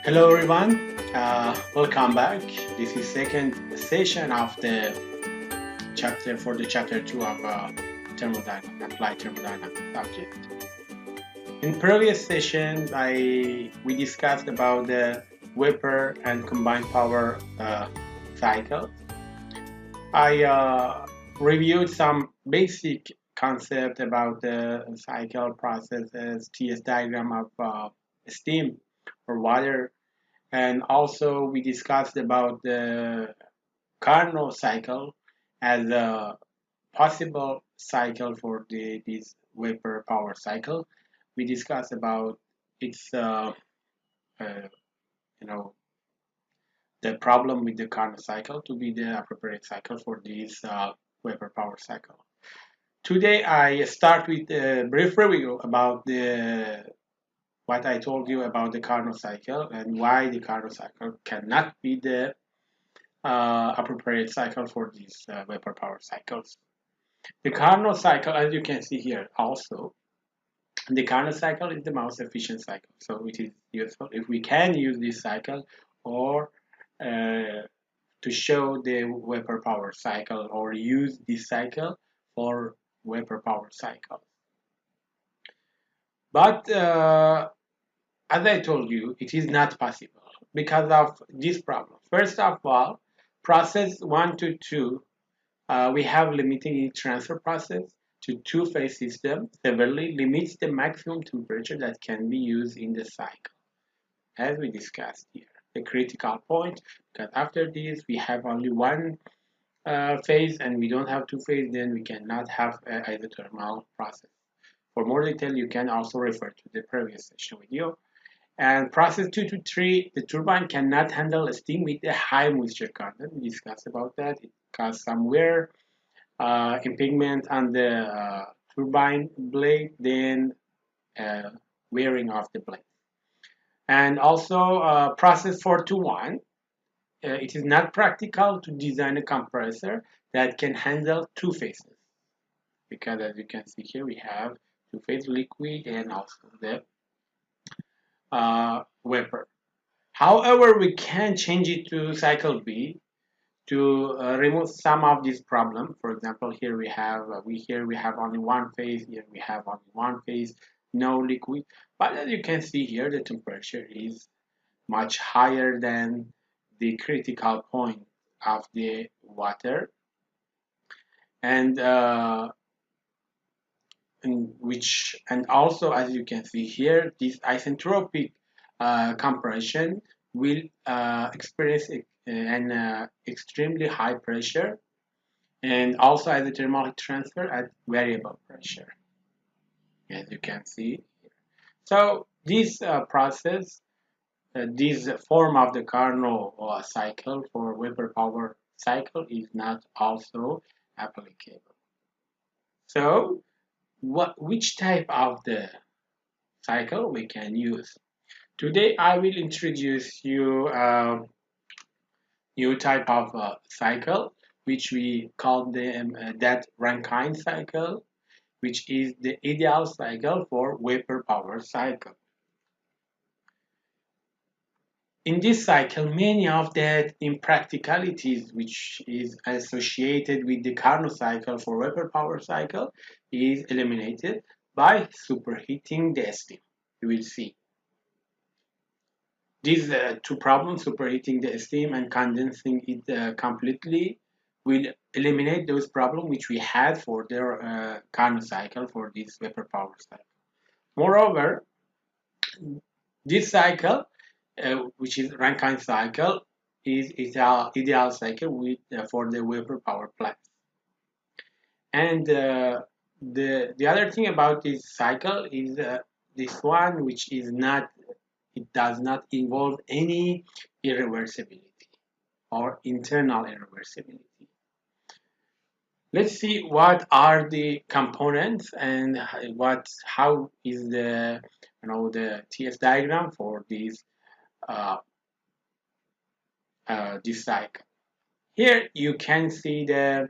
Hello everyone, welcome back. This is second session of the chapter for the chapter 2 of thermodynamics, applied thermodynamics subject. In previous session, we discussed about the Weber and combined power cycle. I reviewed some basic concept about the cycle processes, TS diagram of steam or water, and also we discussed about the Carnot cycle as a possible cycle for this vapor power cycle. We discussed about its uh, you know the problem with the Carnot cycle to be the appropriate cycle for this vapor power cycle. Today I start with a brief review about the what I told you about the Carnot cycle and why the Carnot cycle cannot be the appropriate cycle for these vapor power cycles. The Carnot cycle, as you can see here, also the Carnot cycle is the most efficient cycle, so it is useful if we can use this cycle or to show the vapor power cycle or use this cycle for vapor power cycle. But as I told you, it is not possible because of this problem. First of all, process 1 to 2 we have limiting heat transfer process to two-phase system severely limits the maximum temperature that can be used in the cycle, as we discussed here. The critical point, because after this we have only one phase and we don't have two phase, then we cannot have an isothermal process. For more detail, you can also refer to the previous session video. And process 2 to 3, the turbine cannot handle steam with a high moisture content. We discussed about that. It causes some wear impingement on the turbine blade, then uh, wearing off the blade. And also process 421, it is not practical to design a compressor that can handle two phases because as you can see here we have two-phase liquid and also the vapor. However, we can change it to cycle B to remove some of this problem. For example, here we have only one phase, here we have only one phase, no liquid. But as you can see here, the temperature is much higher than the critical point of the water, and and also as you can see here, this isentropic compression will experience an extremely high pressure and also as a thermal heat transfer at variable pressure, as you can see. So this process, this form of the Carnot cycle for vapor power cycle is not also applicable. So which type of the cycle we can use? Today I will introduce you a new type of cycle, which we call them that Rankine cycle, which is the ideal cycle for vapor power cycle. In this cycle, many of the impracticalities which is associated with the Carnot cycle for vapor power cycle is eliminated by superheating the steam. You will see. These two problems, superheating the steam and condensing it completely, will eliminate those problems which we had for the Carnot cycle for this vapor power cycle. Moreover, this cycle, which is Rankine cycle, is our ideal cycle with for the vapor power plant. And the other thing about this cycle is this one, which is not, it does not involve any irreversibility or internal irreversibility. Let's see what are the components and how is the the TS diagram for uh, this cycle. Here you can see the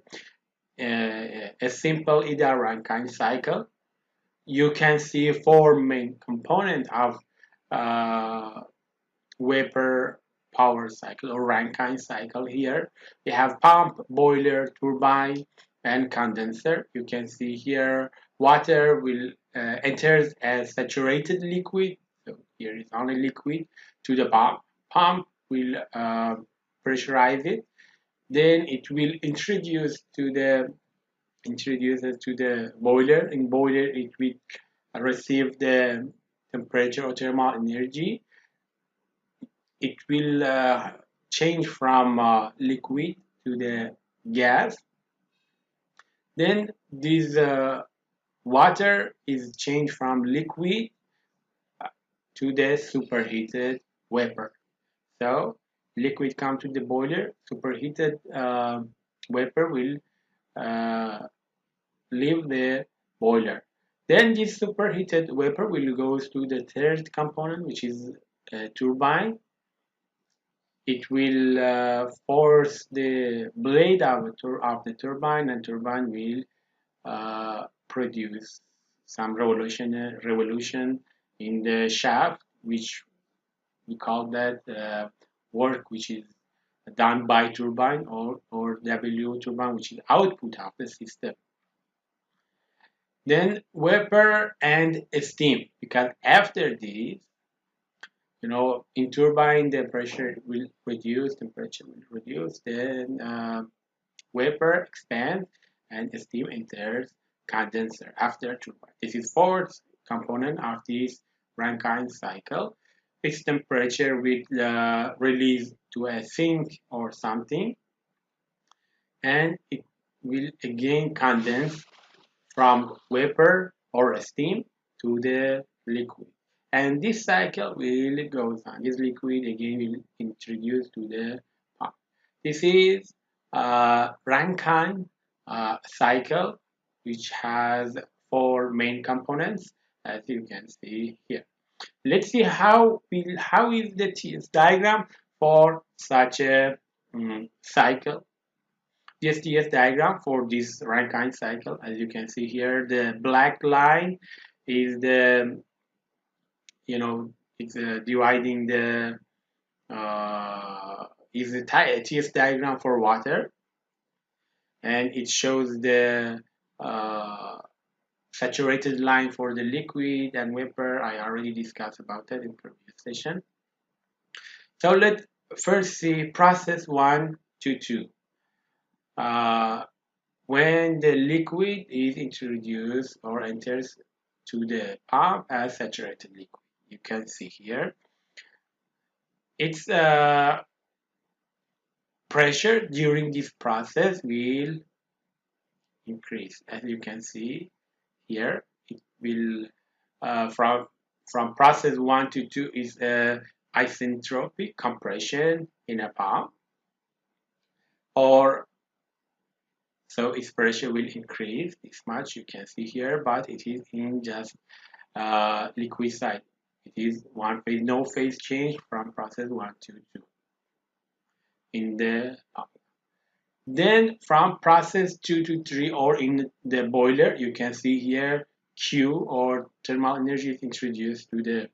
a simple ideal Rankine cycle. You can see four main components of uh, vapor power cycle or Rankine cycle. Here we have pump, boiler, turbine, and condenser. You can see here water will enters as saturated liquid. So here is only liquid to the pump. Pump will pressurize it. Then it will introduce it to the boiler. In boiler, it will receive the temperature or thermal energy. It will change from liquid to the gas. Then this water is changed from liquid to the superheated vapor. So liquid come to the boiler, superheated vapor will uh, leave the boiler. Then this superheated vapor will go to the third component, which is a turbine. It will force the blade of the turbine, and turbine will produce some revolution in the shaft, which we call that work, which is done by turbine, or W turbine, which is output of the system. Then vapor and steam, because after this, in turbine the pressure will reduce, temperature will reduce, then vapor expands and steam enters condenser after turbine. This is fourth component of this Rankine cycle. Its temperature will release to a sink or something, and it will again condense from vapor or steam to the liquid. And this cycle will goes on. This liquid again will introduce to the pump. This is Rankine cycle, which has four main components, as you can see here. Let's see how is the TS diagram for such a cycle. This TS diagram for this Rankine cycle, as you can see here, the black line is the it's dividing the is the TS diagram for water, and it shows the uh, saturated line for the liquid and vapor. I already discussed about that in previous session. So let's first see process 1 to 2. Uh, when the liquid is introduced or enters to the pump as saturated liquid, you can see here its pressure during this process will increase. As you can see here, it will from process 1 to 2 is isentropic compression in a pump, or so its pressure will increase this much, you can see here, but it is in just liquid side. It is one phase, no phase change from process 1 to 2 in the pump. Then from process 2 to 3, or in the boiler, you can see here Q, or thermal energy, is introduced to the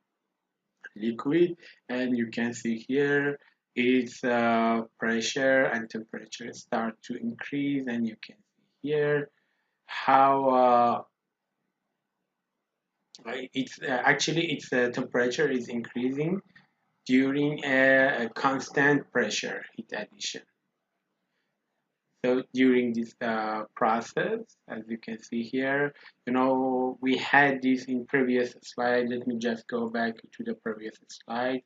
liquid, and you can see here its pressure and temperature start to increase, and you can see here how its temperature is increasing during a constant pressure heat addition. So during this process, as you can see here, we had this in previous slide. Let me just go back to the previous slide.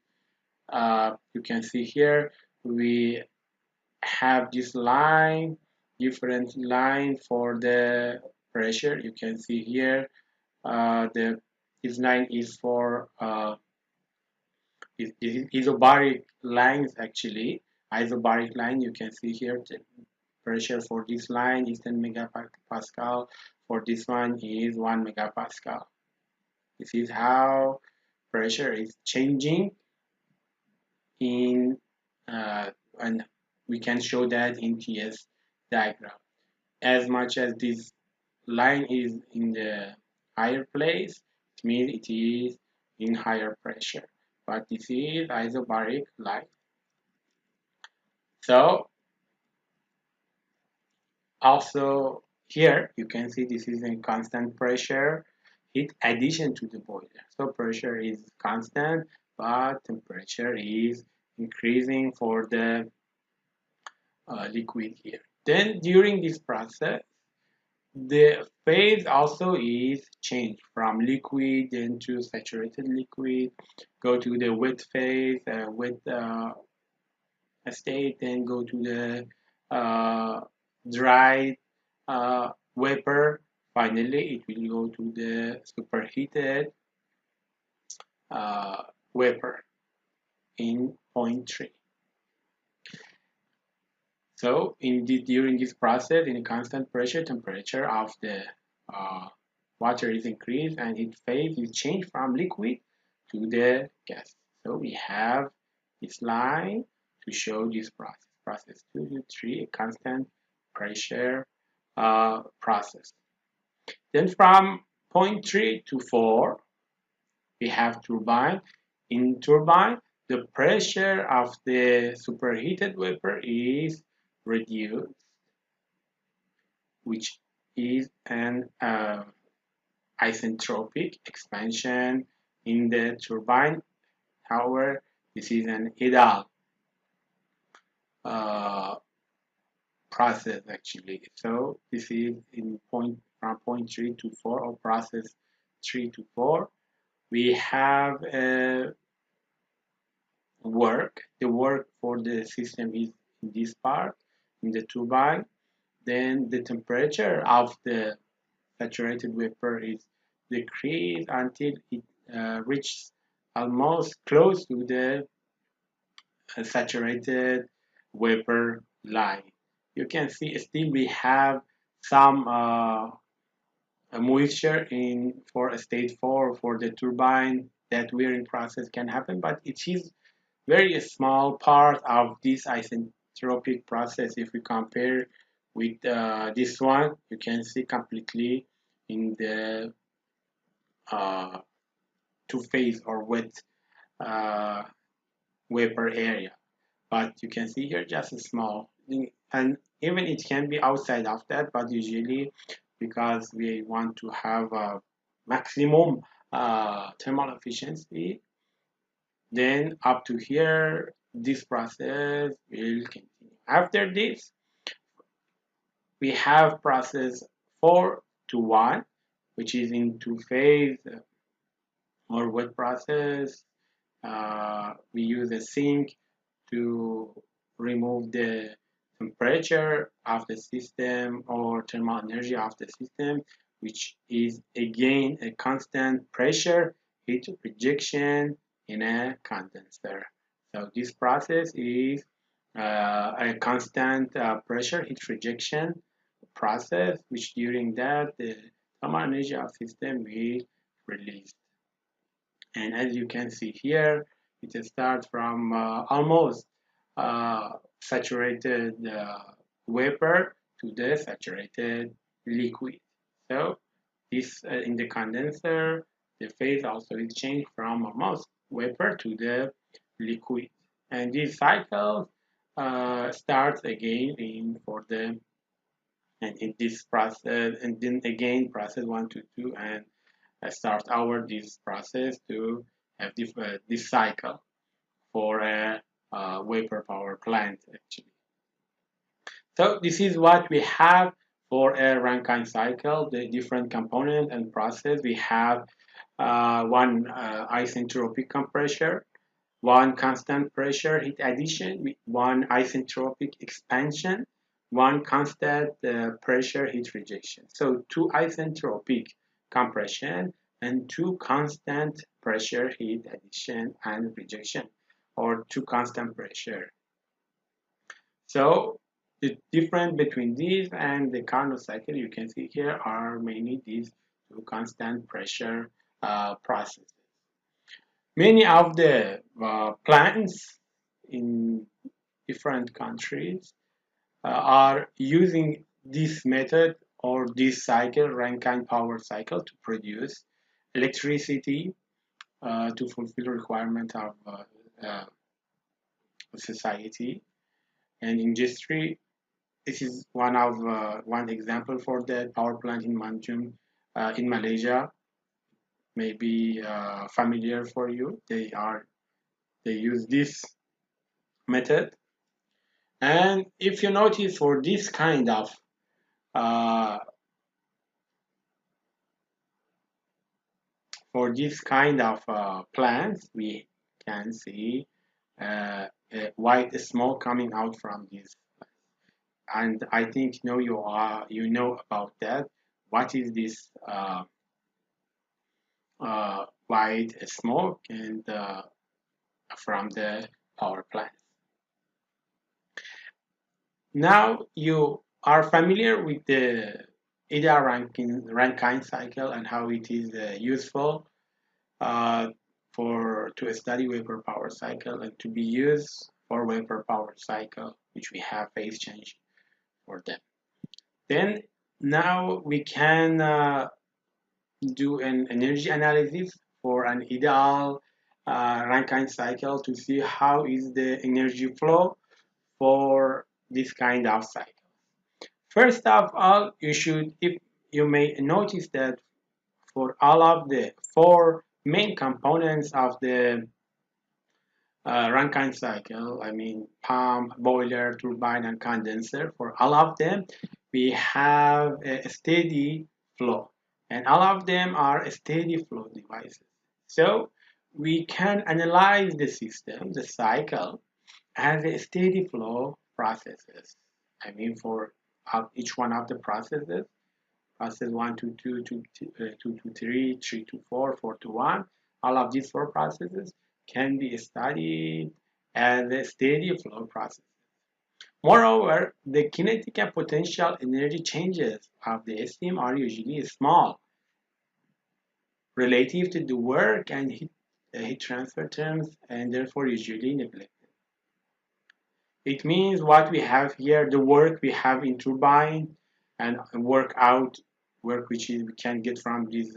You can see here we have this line, different line for the pressure. You can see here this line is for isobaric lines, actually. Isobaric line, you can see here the pressure for this line is 10 megapascal. For this one is 1 megapascal. This is how pressure is changing in and we can show that in TS diagram. As much as this line is in the higher place, it means it is in higher pressure. but this is isobaric light. So also here you can see this is a constant pressure heat addition to the boiler. So pressure is constant, but temperature is increasing for the liquid here. Then during this process, the phase also is changed from liquid then to saturated liquid, go to the wet phase, wet state, then go to the dry vapor. Finally, it will go to the superheated uh, vapor in point 3. So during this process, in a constant pressure, temperature of the uh, water is increased and its phase is changed from liquid to the gas. So we have this line to show this process. Process 2 to 3, a constant pressure process. Then from point 3 to 4, we have turbine. In turbine, the pressure of the superheated vapor is reduced, which is an isentropic expansion in the turbine. However, this is an ideal uh, process actually. So this is in from point 3 to 4 or process 3 to 4. We have work. The work for the system is in this part, in the turbine. Then the temperature of the saturated vapor is decreased until it reaches almost close to the saturated vapor line. You can see still we have some moisture in for a state 4 for the turbine that wearing process can happen, but it is very small part of this isentropic process. If we compare with this one, you can see completely in the uh, two phase or wet uh, vapor area. But you can see here just a small thing, and even it can be outside of that, but usually because we want to have a maximum thermal efficiency, then up to here this process will continue. After this we have process 4 to 1, which is in two phase or wet process. We use a sink to remove the temperature of the system or thermal energy of the system, which is again a constant pressure heat rejection in a condenser. So this process is a constant pressure heat rejection process, which during that the thermal energy of system will release. And as you can see here, it starts from almost saturated vapor to the saturated liquid. So this in the condenser, the phase also is changed from almost vapor to the liquid. And this cycle starts again in for the and in this process, and then again process 1 to 2, and start our this process to have this cycle for a vapor power plant actually. So this is what we have for a Rankine cycle, the different component and process. We have one isentropic compressor, one constant pressure heat addition, one isentropic expansion, one constant pressure heat rejection. So two isentropic compression and two constant pressure heat addition and rejection, or two constant pressure. So the difference between these and the Carnot cycle you can see here are mainly these two constant pressure processes. Many of the plants in different countries are using this method or this cycle, Rankine power cycle, to produce electricity to fulfill requirement of uh, society and industry. This is one example for the power plant in Manjung in Malaysia. Maybe familiar for you. They use this method. And if you notice uh, for this kind of plants, we can see white smoke coming out from this. And I think you know about that. What is this white smoke and from the power plant? Now you are familiar with the Rankine cycle and how it is useful uh, for to study vapor power cycle and to be used for vapor power cycle, which we have phase change for them. Then now we can do an energy analysis for an ideal Rankine cycle to see how is the energy flow for this kind of cycle. First of all, if you may notice that for all of the four main components of the Rankine cycle, I mean pump, boiler, turbine, and condenser, for all of them, we have a steady flow. And all of them are steady flow devices. So we can analyze the system, the cycle, as a steady flow processes. I mean for each one of the processes, process 1 to 2 to 2 to 3, 3 to 4, 4 to 1. All of these four processes can be studied as a steady flow process. Moreover, the kinetic and potential energy changes of the steam are usually small relative to the work and heat transfer terms and therefore usually neglected. It means what we have here, the work we have in turbine and work which we can get from this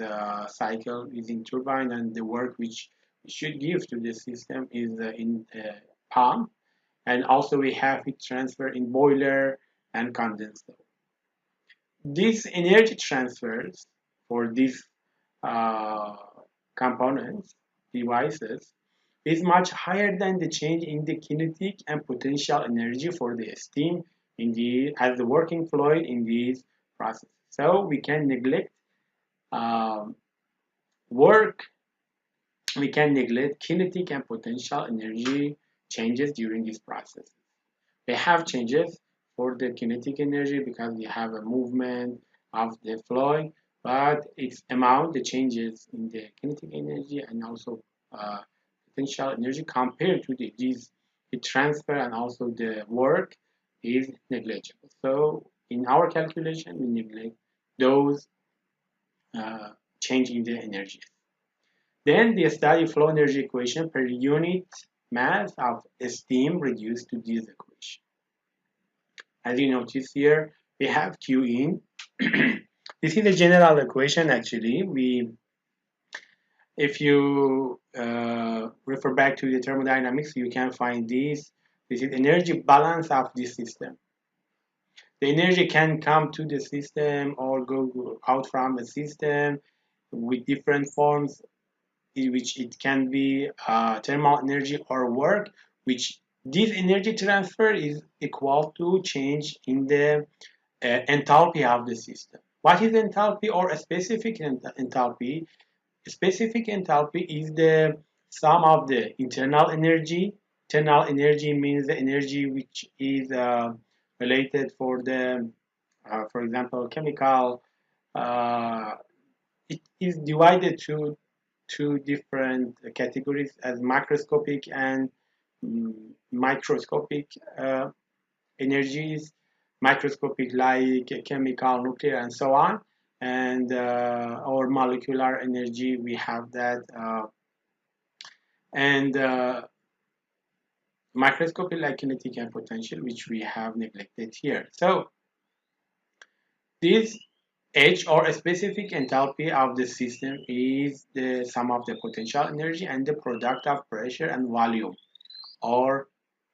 cycle is in turbine, and the work which we should give to the system is in pump, and also we have heat transfer in boiler and condenser. These energy transfers for these uh, components, devices, is much higher than the change in the kinetic and potential energy for the steam as the working fluid in these processes. So we can neglect um, work, we can neglect kinetic and potential energy changes during this process. They have changes for the kinetic energy because we have a movement of the fluid, but its amount, the changes in the kinetic energy and also potential energy compared to these heat transfer and also the work is negligible. So in our calculation, we neglect those uh, change in the energies. Then the study flow energy equation per unit mass of steam reduced to this equation. As you notice here, we have Q in. This is the general equation actually. If you refer back to the thermodynamics, you can find this. This is energy balance of the system. The energy can come to the system or go out from the system with different forms, in which it can be thermal energy or work, which this energy transfer is equal to change in the enthalpy of the system. What is enthalpy or a specific enthalpy? Specific enthalpy is the sum of the internal energy. Internal energy means the energy which is related for example, chemical. Uh, it is divided to two different categories as macroscopic and microscopic energies. Microscopic like chemical, nuclear, and so on, and our molecular energy, we have that, and microscopic like kinetic and potential, which we have neglected here. So this H, or a specific enthalpy of the system, is the sum of the potential energy and the product of pressure and volume, or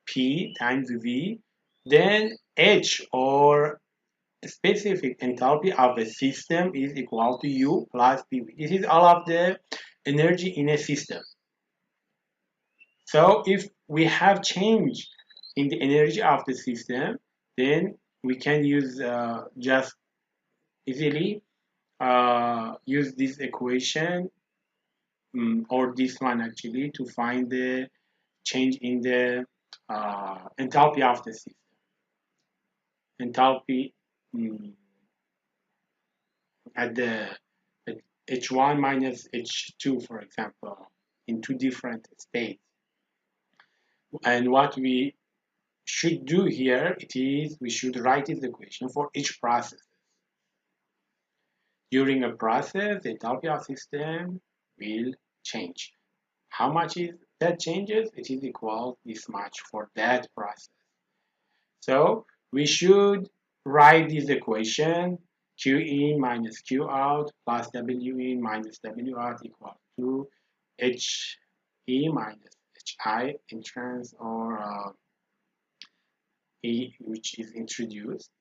P times V. Then H, or specific enthalpy of a system, is equal to U plus PV. This is all of the energy in a system. So if we have change in the energy of the system, then we can use just easily use this equation, or this one actually, to find the change in the enthalpy of the system. Enthalpy, mm, at the at H1 minus H2, for example, in two different states. And what we should do here, it is we should write this equation for each process. During a process, the enthalpy of system will change. How much is that changes? It is equal this much for that process. So we should write this equation: Q in minus Q out plus W in minus W out equal to H E minus H I entrance, or E, which is introduced,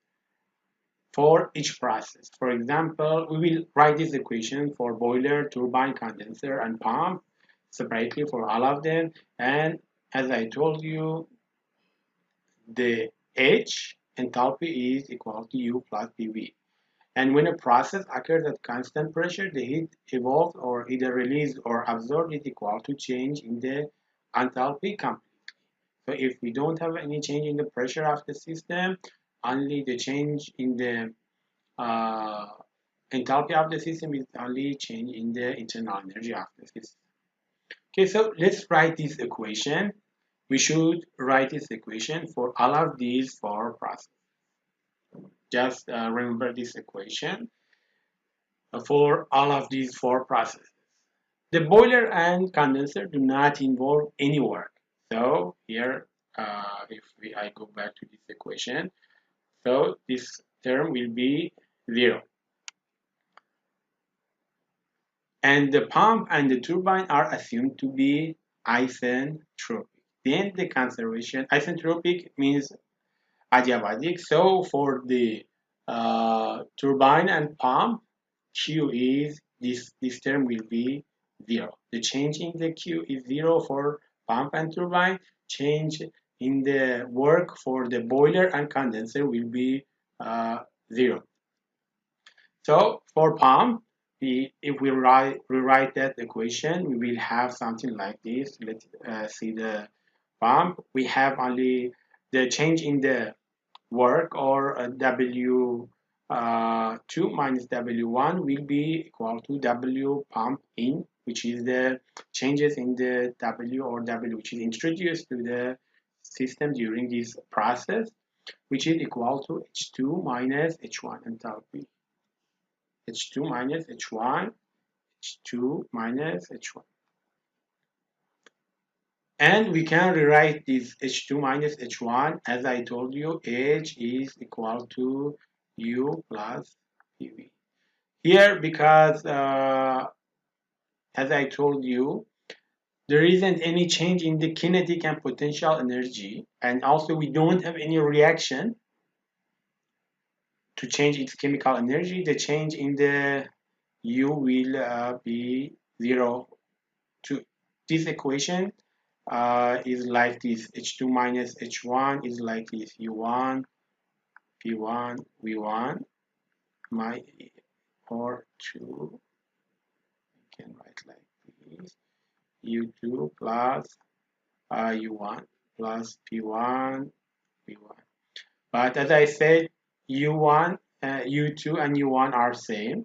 for each process. For example, we will write this equation for boiler, turbine, condenser, and pump separately for all of them. And as I told you, the H enthalpy is equal to U plus PV. And when a process occurs at constant pressure, the heat evolved, or either released or absorbed, is equal to change in the enthalpy completely. So if we don't have any change in the pressure of the system, only the change in the uh, enthalpy of the system is only change in the internal energy of the system. Okay, so let's write this equation. We should write this equation for all of these four processes. Just remember this equation for all of these four processes. The boiler and condenser do not involve any work. So here, if I go back to this equation, so this term will be 0. And the pump and the turbine are assumed to be isentropic. Then the conservation, isentropic means adiabatic. So for the turbine and pump, Q is, this term will be 0. The change in the Q is 0 for pump and turbine. Change in the work for the boiler and condenser will be 0. So for pump, if we rewrite that equation, we will have something like this. Let's see the pump. We have only the change in the work, or W2 minus W1 will be equal to W pump in, which is the changes in the W, or W which is introduced to the system during this process, which is equal to H2 minus H1 enthalpy. H2 minus H1, H2 minus H1. And we can rewrite this H2 minus H1, as I told you, H is equal to U plus PV. Here, because as I told you, there isn't any change in the kinetic and potential energy, and also we don't have any reaction to change its chemical energy. The change in the U will be 0. To this equation is like this: H2 minus H1 is like this: U1, P1, V1, my, or 2, I can write like this: U2 plus U1 plus P1, V1. But as I said, U1, U2 and U1 are same.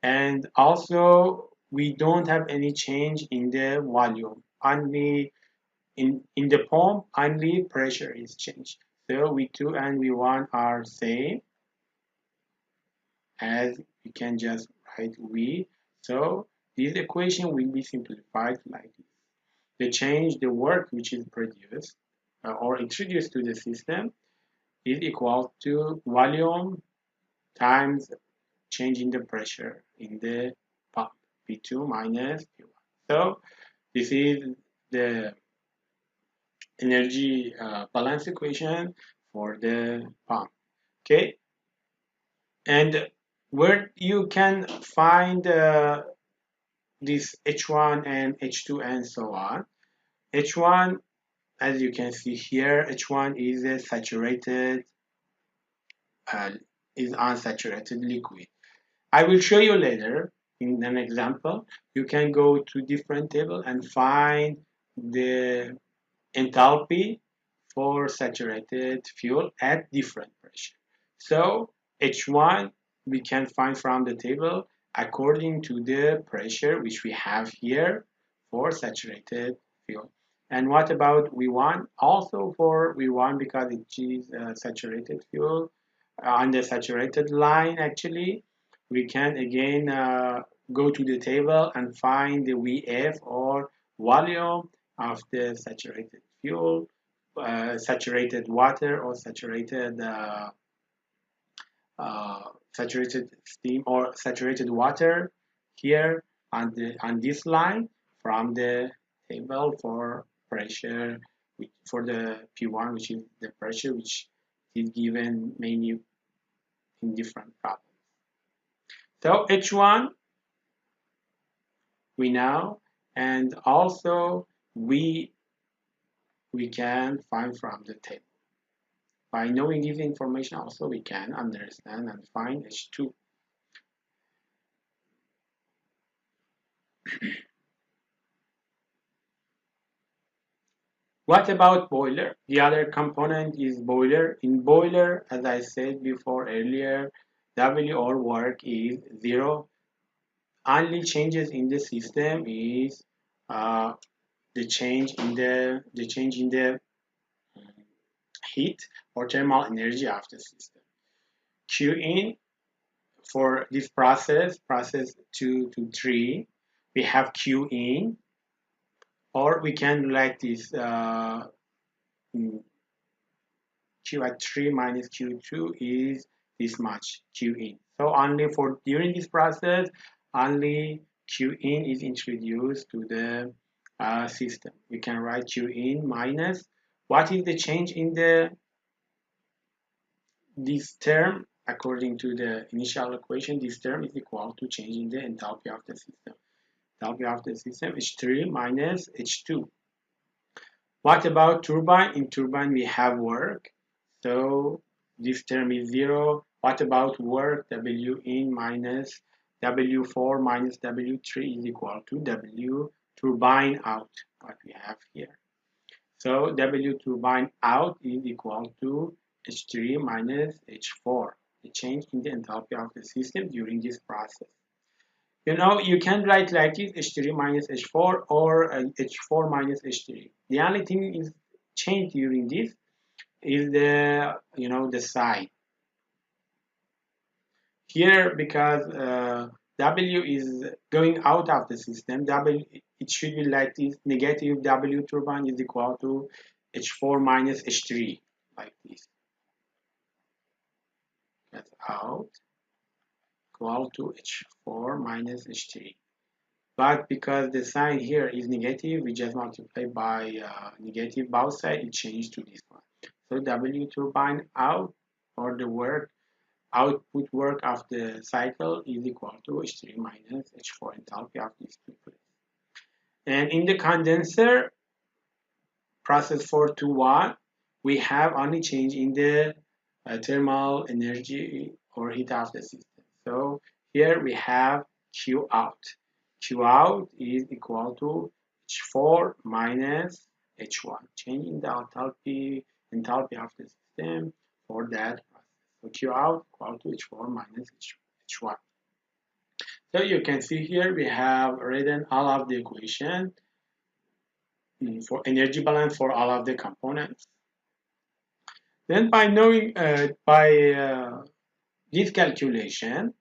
And also, we don't have any change in the volume. Only in the pump, only pressure is changed. So V2 and V1 are same, as we can just write V. So this equation will be simplified like this. The change, the work which is produced or introduced to the system, is equal to volume times change in the pressure in the pump, P2 minus P1. So this is the energy balance equation for the pump. Okay, and where you can find this H1 and H2 and so on. H1, as you can see here, H1 is a saturated, uh, is unsaturated liquid. I will show you later in an example. You can go to different table and find the enthalpy for saturated fuel at different pressure. So H1 we can find from the table according to the pressure which we have here for saturated fuel. And what about V1? Also for V1 because it is saturated fuel on the saturated line actually we can again go to the table and find the VF or volume of the saturated fuel, saturated water or uh, saturated steam or saturated water here on this line from the table for pressure for the P1 which is the pressure which is given mainly in different problems. So H1 we know and also we can find from the table. By knowing this information also we can understand and find H2. What about boiler? The other component is boiler. In boiler, as I said before earlier, W or work is 0. Only changes in the system is uh, the change in the heat or thermal energy of the system. Q in for this process 2 to 3, we have Q in, or we can write this Q at 3 minus Q2 is this much Q in. So only for during this process, only Q in is introduced to the system. We can write Q in minus what is the change in the this term according to the initial equation. This term is equal to change in the enthalpy of the system. Enthalpy of the system H3 minus H2. What about turbine? In turbine we have work. So this term is 0. What about work? W in minus W4 minus W3 is equal to W turbine out, what we have here. So W turbine out is equal to H3 minus H4, the change in the enthalpy of the system during this process. You know, you can write like this H3 minus H4 or H4 minus H3. The only thing is changed during this is the sign here because W is going out of the system. W it should be like this: negative W turbine is equal to H4 minus H3, like this. That's out equal to H4 minus H3. But because the sign here is negative, we just multiply by negative both sides. It changed to this one. So W turbine out or the work output work of the cycle is equal to H3 minus H4 enthalpy of these two places. And in the condenser process 4 to 1, we have only change in the thermal energy or heat of the system. So here we have Q out. Q out is equal to H4 minus H1, changing the enthalpy of the system for that process. So Q out equal to H4 minus H1. So you can see here we have written all of the equation for energy balance for all of the components. Then by knowing this calculation,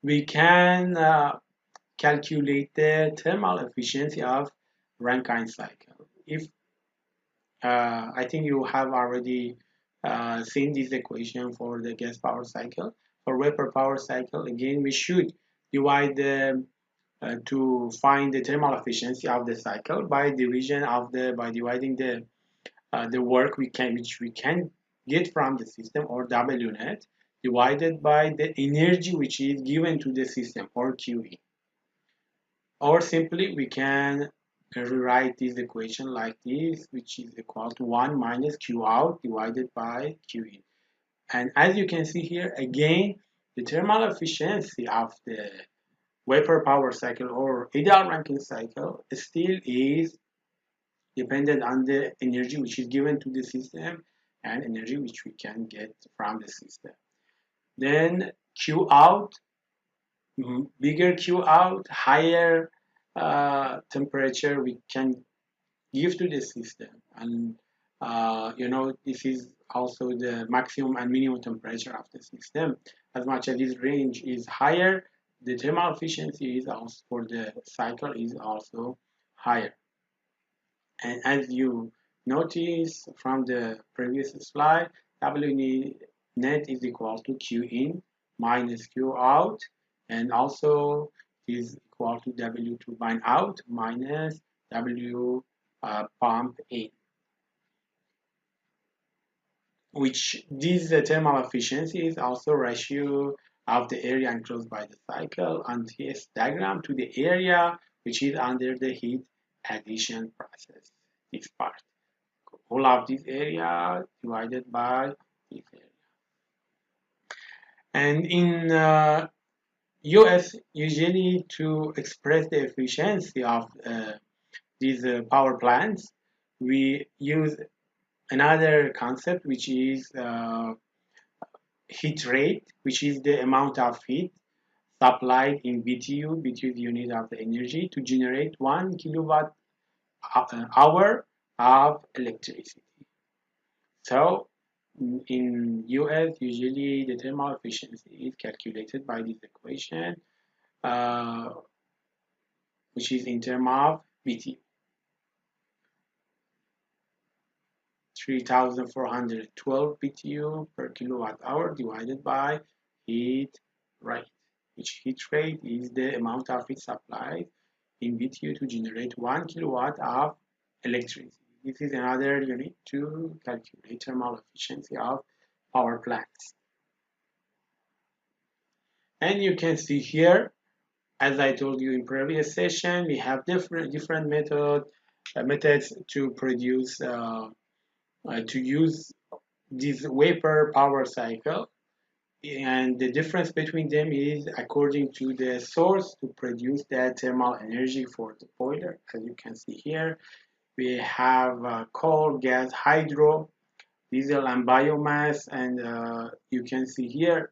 we can calculate the thermal efficiency of Rankine cycle. If I think you have already seen this equation for the gas power cycle, for vapor power cycle, again, we should divide the to find the thermal efficiency of the cycle by division of the by dividing the work which we can get from the system, or W net, divided by the energy which is given to the system, or QE. Or simply we can rewrite this equation like this, which is equal to 1 minus Q out divided by Q in. And as you can see here, again, the thermal efficiency of the vapor power cycle or ideal Rankine cycle still is dependent on the energy which is given to the system and energy which we can get from the system. Then Q out, bigger Q out, higher temperature we can give to the system. And this is also the maximum and minimum temperature of the system. As much as this range is higher, the thermal efficiency is also for the cycle is also higher. And as you notice from the previous slide, W net is equal to Q in minus Q out, and also is equal to W turbine out minus W pump in, which this thermal efficiency is also ratio of the area enclosed by the cycle on TS diagram to the area which is under the heat addition process, this part. All of this area divided by this area. And in US, usually to express the efficiency of these power plants, we use another concept, which is heat rate, which is the amount of heat supplied in BTU. BTU is the unit of the energy to generate 1 kilowatt hour of electricity. So in US, usually the thermal efficiency is calculated by this equation, which is in terms of BTU. 3,412 BTU per kilowatt hour divided by heat rate, which heat rate is the amount of heat supplied in BTU to generate 1 kilowatt of electricity. This is another unit to calculate thermal efficiency of power plants. And you can see here, as I told you in previous session, we have different methods to produce to use this vapor power cycle, and the difference between them is according to the source to produce that thermal energy for the boiler. As you can see here, we have coal, gas, hydro, diesel, and biomass, and you can see here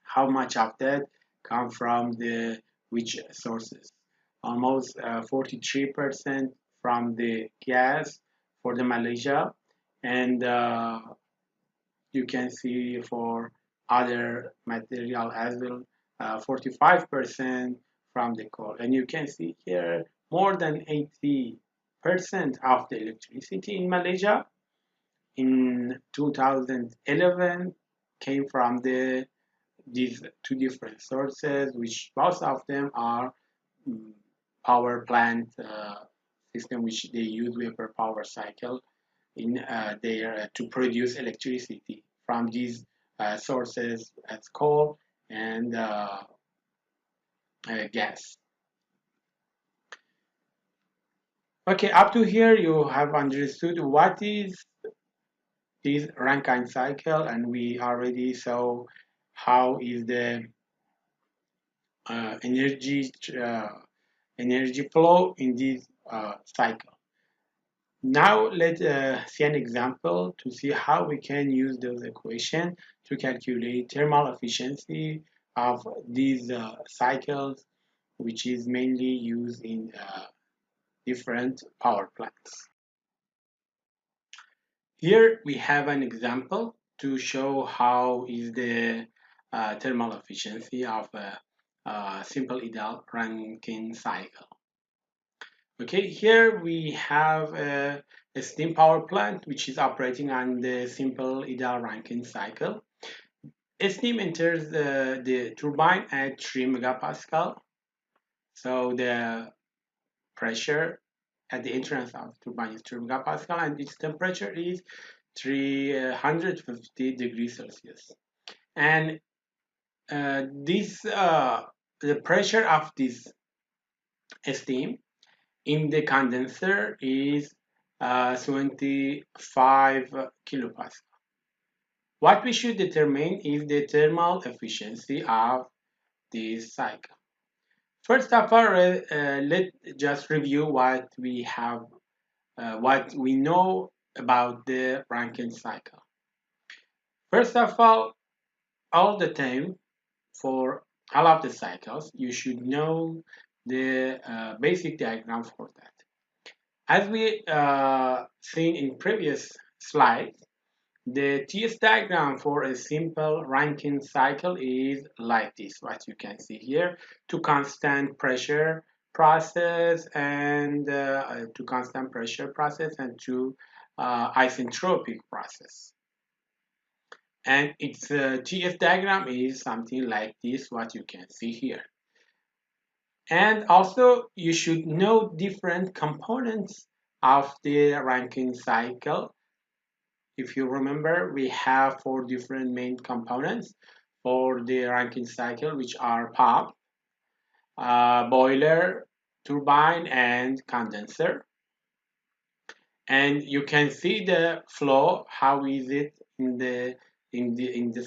how much of that come from the which sources. Almost 43% from the gas for the Malaysia, and you can see for other material as well, 45% from the coal. And you can see here more than 80% of the electricity in Malaysia in 2011 came from these two different sources, which most of them are power plant system, which they use vapor power cycle in there to produce electricity from these sources as coal and gas. Okay, up to here you have understood what is this Rankine cycle, and we already saw how is the energy flow in this cycle. Now let's see an example to see how we can use those equations to calculate thermal efficiency of these cycles, which is mainly used in different power plants. Here we have an example to show how is the thermal efficiency of a simple ideal Rankine cycle. Okay, here we have a steam power plant which is operating on the simple ideal Rankine cycle. steam enters the turbine at 3 megapascal. So the pressure at the entrance of the turbine is 3 megapascal, and its temperature is 350 degrees Celsius. And this the pressure of this steam in the condenser is 25 kilopascal. What we should determine is the thermal efficiency of this cycle. First of all, let's just review what we know about the Rankine cycle. First of all the time, for all of the cycles, you should know the basic diagram for that. As we seen in previous slides, the TS diagram for a simple Rankine cycle is like this, what you can see here, to constant pressure process and to isentropic process. And its TS diagram is something like this, what you can see here. And also, you should know different components of the Rankine cycle. If you remember, we have 4 different main components for the Rankine cycle, which are pump, boiler, turbine, and condenser. And you can see the flow. How is it in the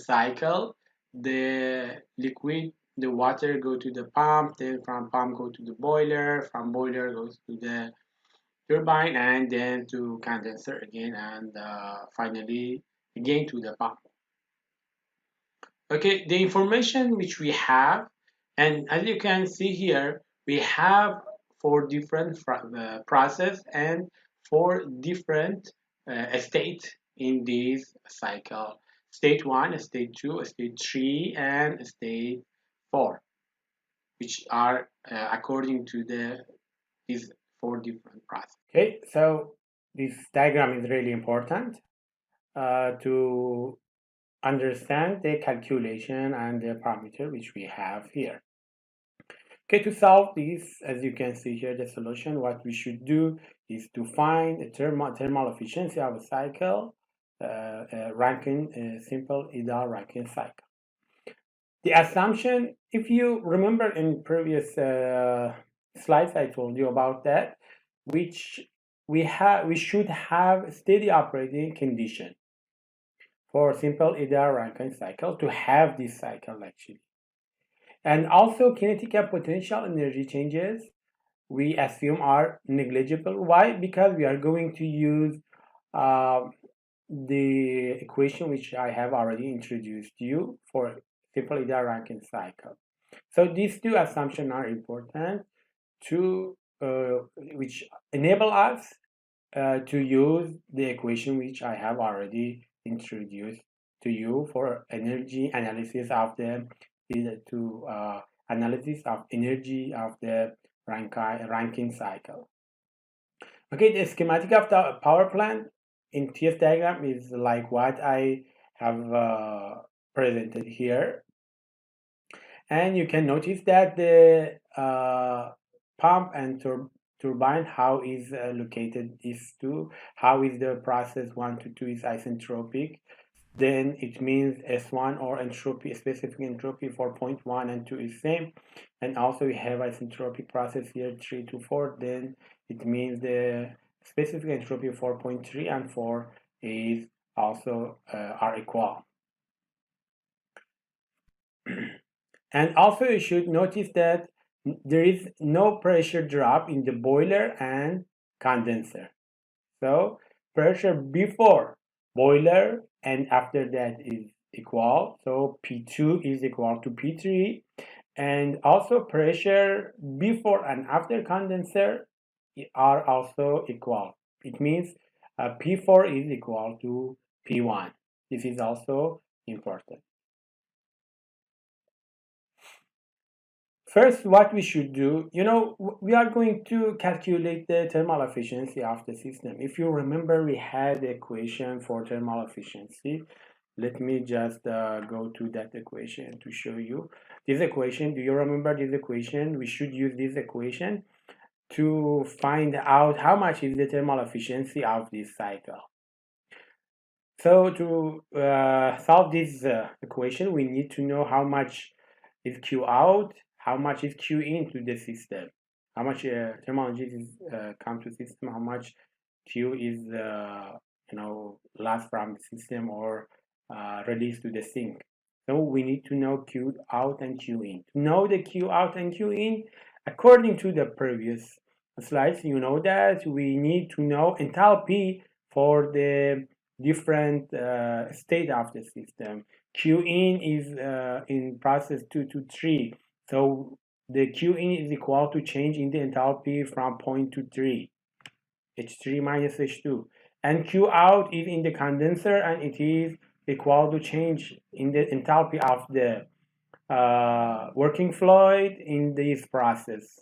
cycle? The liquid, the water go to the pump, then from pump go to the boiler, from boiler goes to the turbine, and then to condenser again, and finally again to the pump. Okay, the information which we have, and as you can see here, we have 4 different process and 4 different states in this cycle. State 1, state 2, state 3, and state 4, which are according to these 4 different processes. Okay, so this diagram is really important to understand the calculation and the parameter which we have here. Okay, to solve this, as you can see here, the solution, what we should do is to find the thermal efficiency of a cycle, Rankine, simple ideal Rankine cycle. The assumption, if you remember in previous slides, I told you about that, which we should have steady operating condition for simple ideal Rankine cycle to have this cycle actually. And also kinetic and potential energy changes we assume are negligible. Why? Because we are going to use the equation which I have already introduced you for simple ideal Rankine cycle. So these 2 assumptions are important to which enable us to use the equation which I have already introduced to you for energy analysis of the analysis of energy of the Rankine cycle. Okay, the schematic of the power plant in TS diagram is like what I have presented here. And you can notice that the pump and turbine, how is located these 2, how is the process 1 to 2 is isentropic, then it means S1 or entropy, specific entropy for point 1 and 2 is same. And also we have isentropic process here 3 to 4, then it means the specific entropy for point 3 and 4 is also are equal. And also you should notice that there is no pressure drop in the boiler and condenser. So pressure before boiler and after that is equal. So P2 is equal to P3. And also pressure before and after condenser are also equal. It means P4 is equal to P1. This is also important. First, what we should do, we are going to calculate the thermal efficiency of the system. If you remember, we had the equation for thermal efficiency. Let me just go to that equation to show you. This equation, do you remember this equation? We should use this equation to find out how much is the thermal efficiency of this cycle. So to solve this equation, we need to know how much is Q out, how much is Q into the system, how much thermal energy is come to system, how much Q is lost from the system or released to the sink. So we need to know Q out and Q in. To know the Q out and Q in, according to the previous slides, you know that we need to know enthalpy for the different state of the system. Q in is in process 2 to 3. So the Q in is equal to change in the enthalpy from point to 3, H3 minus H2. And Q out is in the condenser, and it is equal to change in the enthalpy of the working fluid in this process.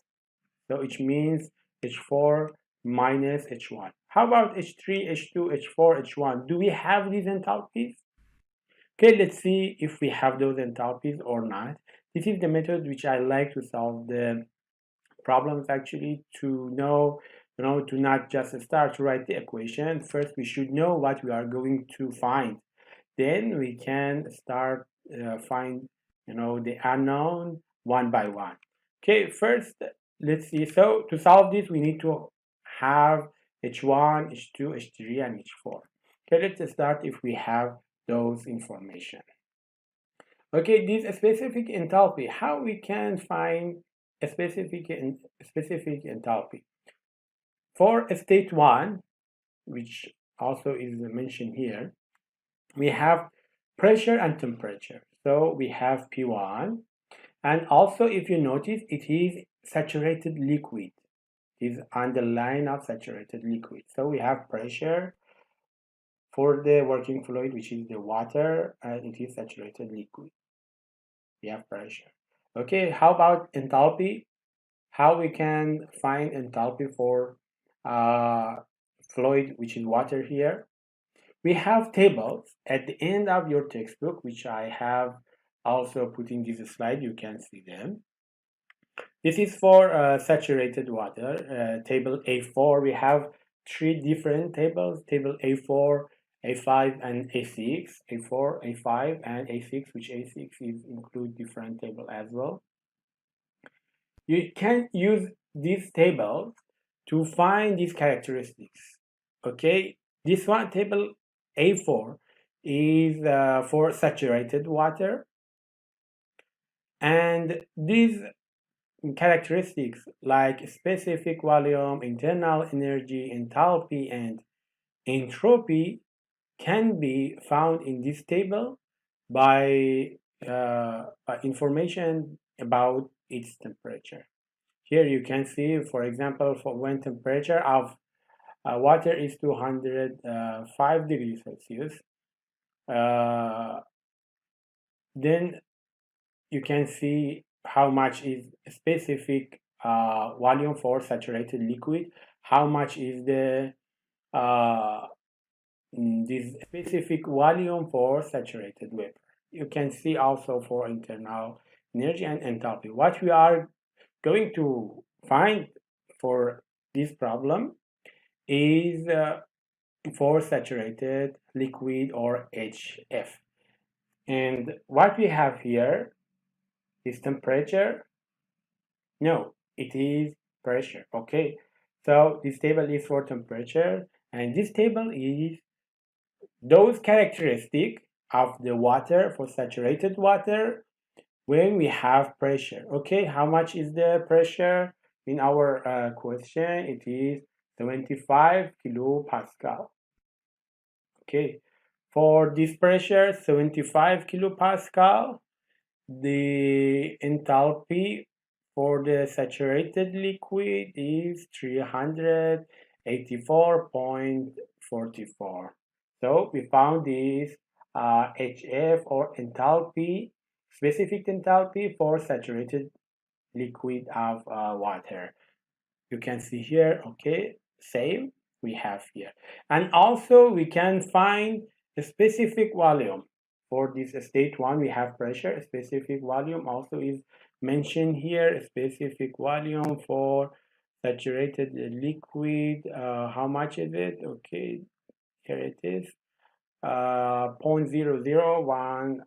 So which means H4 minus H1. How about H3, H2, H4, H1? Do we have these enthalpies? Okay, let's see if we have those enthalpies or not. This is the method which I like to solve the problems actually, to know, to not just start to write the equation. First, we should know what we are going to find. Then we can start find, the unknown one by one. Okay, first, let's see. So to solve this, we need to have H1, H2, H3, and H4. Okay, let's start if we have those information. Okay, this specific enthalpy, how we can find a specific enthalpy. For state 1, which also is mentioned here, we have pressure and temperature. So we have P1, and also if you notice, it is saturated liquid. It is on the line of saturated liquid. So we have pressure for the working fluid, which is the water, and it is saturated liquid. We have pressure. Okay, how about enthalpy? How we can find enthalpy for fluid, which is water here? We have tables at the end of your textbook, which I have also put in this slide. You can see them. This is for saturated water, table A4. We have 3 different tables, table A4, A5, and A6. A4, A5, and A6, which A6 is include different table as well. You can use these tables to find these characteristics. Okay, this one, table A4, is for saturated water, and these characteristics like specific volume, internal energy, enthalpy, and entropy can be found in this table by information about its temperature. Here you can see, for example, for when temperature of water is 205 degrees Celsius, then you can see how much is specific volume for saturated liquid, how much is the this specific volume for saturated vapor. You can see also for internal energy and enthalpy. What we are going to find for this problem is for saturated liquid, or HF. And what we have here is temperature. No, it is pressure. Okay, so this table is for temperature, and this table is those characteristics of the water for saturated water when we have pressure. Okay, how much is the pressure in our question? It is 75 kilopascal. Okay, for this pressure, 75 kilopascal, the enthalpy for the saturated liquid is 384.44. So we found this HF, or enthalpy, specific enthalpy for saturated liquid of water. You can see here, okay, same we have here. And also we can find a specific volume. for this state 1 we have pressure, specific volume also is mentioned here, specific volume for saturated liquid. How much is it? Okay, here it is, 0.001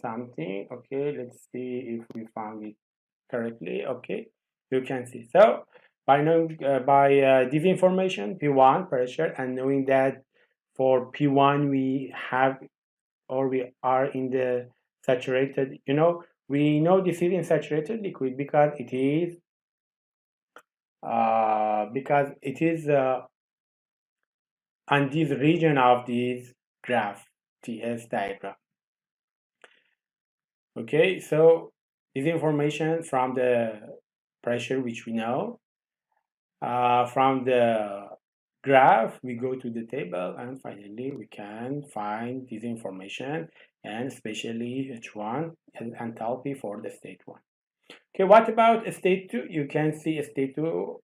something. Okay, let's see if we found it correctly. Okay, you can see. So by knowing this information, P1 pressure, and knowing that for P1 we have, or we are in the saturated, we know this is in saturated liquid because it is on this region of this graph, TS diagram. Okay, so this information from the pressure, which we know, from the graph, we go to the table, and finally we can find this information, and especially H1 and enthalpy for the state 1. Okay, what about state 2? You can see state 2,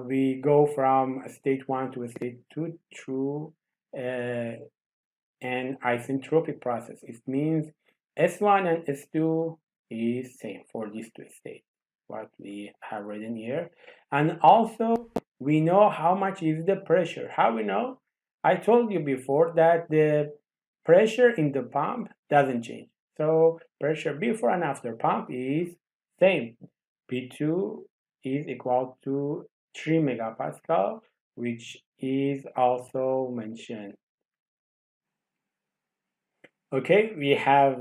we go from state 1 to state 2 through an isentropic process. It means S1 and S2 is same for these two states, what we have written here. And also we know how much is the pressure. How we know? I told you before that the pressure in the pump doesn't change. So pressure before and after pump is same. P2 is equal to 3 megapascal, which is also mentioned. Okay, we have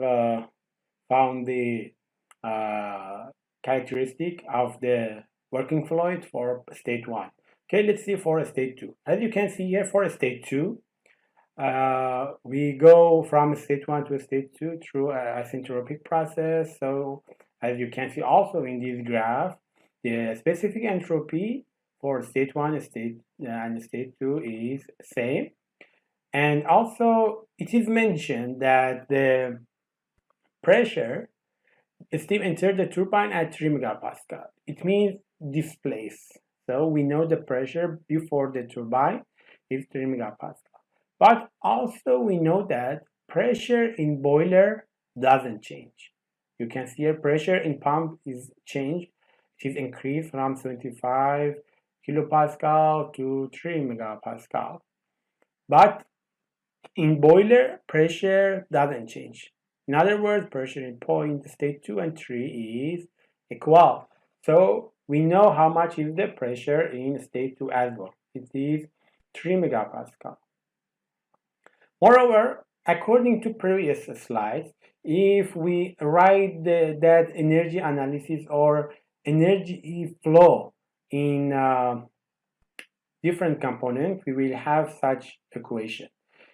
found the characteristic of the working fluid for state 1. Okay, let's see for state 2. As you can see here, for state 2, we go from state 1 to state 2 through a isentropic process. So as you can see also in this graph, the specific entropy for state 1 and state 2 is same. And also it is mentioned that the pressure steam entered the turbine at 3 megapascal. It means displaced. So we know the pressure before the turbine is 3 megapascal. But also we know that pressure in boiler doesn't change. You can see here pressure in pump is changed. It is increased from 75 kilopascal to 3 megapascal. But in boiler, pressure doesn't change. In other words, pressure in point state 2 and 3 is equal. So we know how much is the pressure in state 2 as well. It is 3 megapascal. Moreover, according to previous slides, if we write that energy analysis or energy flow in different components, we will have such equation.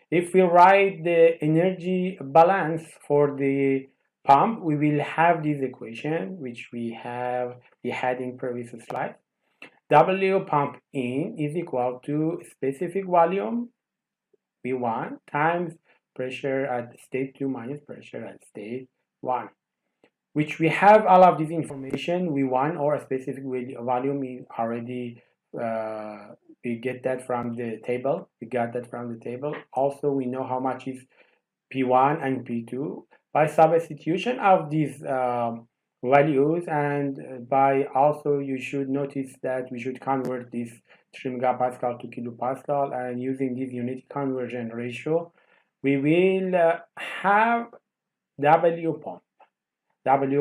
If we write the energy balance for the pump, we will have this equation, which we had in previous slide. W pump in is equal to specific volume V1 times pressure at state 2 minus pressure at state 1, which we have all of this information. V1 or a specific volume is already we get that from the table. We got that from the table. Also, we know how much is P1 and P2 by substitution of these values, and by also you should notice that we should convert this 3 megapascal to kilopascal, and using this unit conversion ratio, we will have W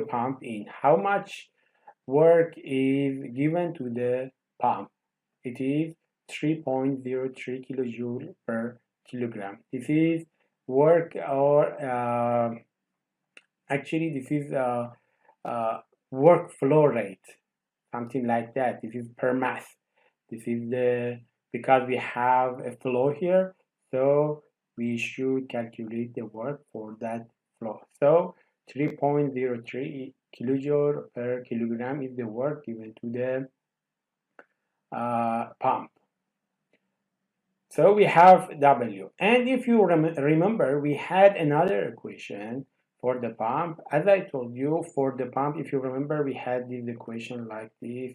pump in. How much work is given to the pump? It is 3.03 kilojoule per kilogram. This is work, or actually this is work flow rate, something like that. This is per mass. This is because we have a flow here, so we should calculate the work for that flow. So 3.03 kilojoule per kilogram is the work given to the pump. So we have W. And if you remember, we had another equation for the pump. As I told you, for the pump, if you remember, we had this equation like this.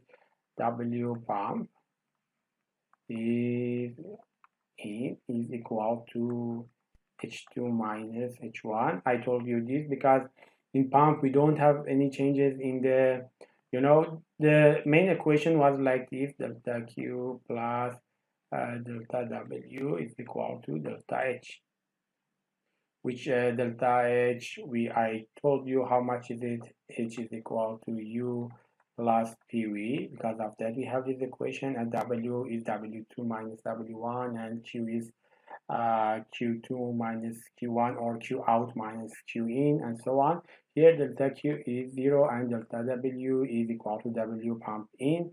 W pump is equal to H2 minus H1. I told you this because in pump we don't have any changes in the, the main equation was like this: delta Q plus delta W is equal to delta H, which delta H, I told you how much is it. H is equal to U plus PV. Because of that we have this equation, and W is W2 minus W1, and Q is Q2 minus Q1, or Q out minus Q in, and so on. Here delta Q is 0 and delta W is equal to W pumped in.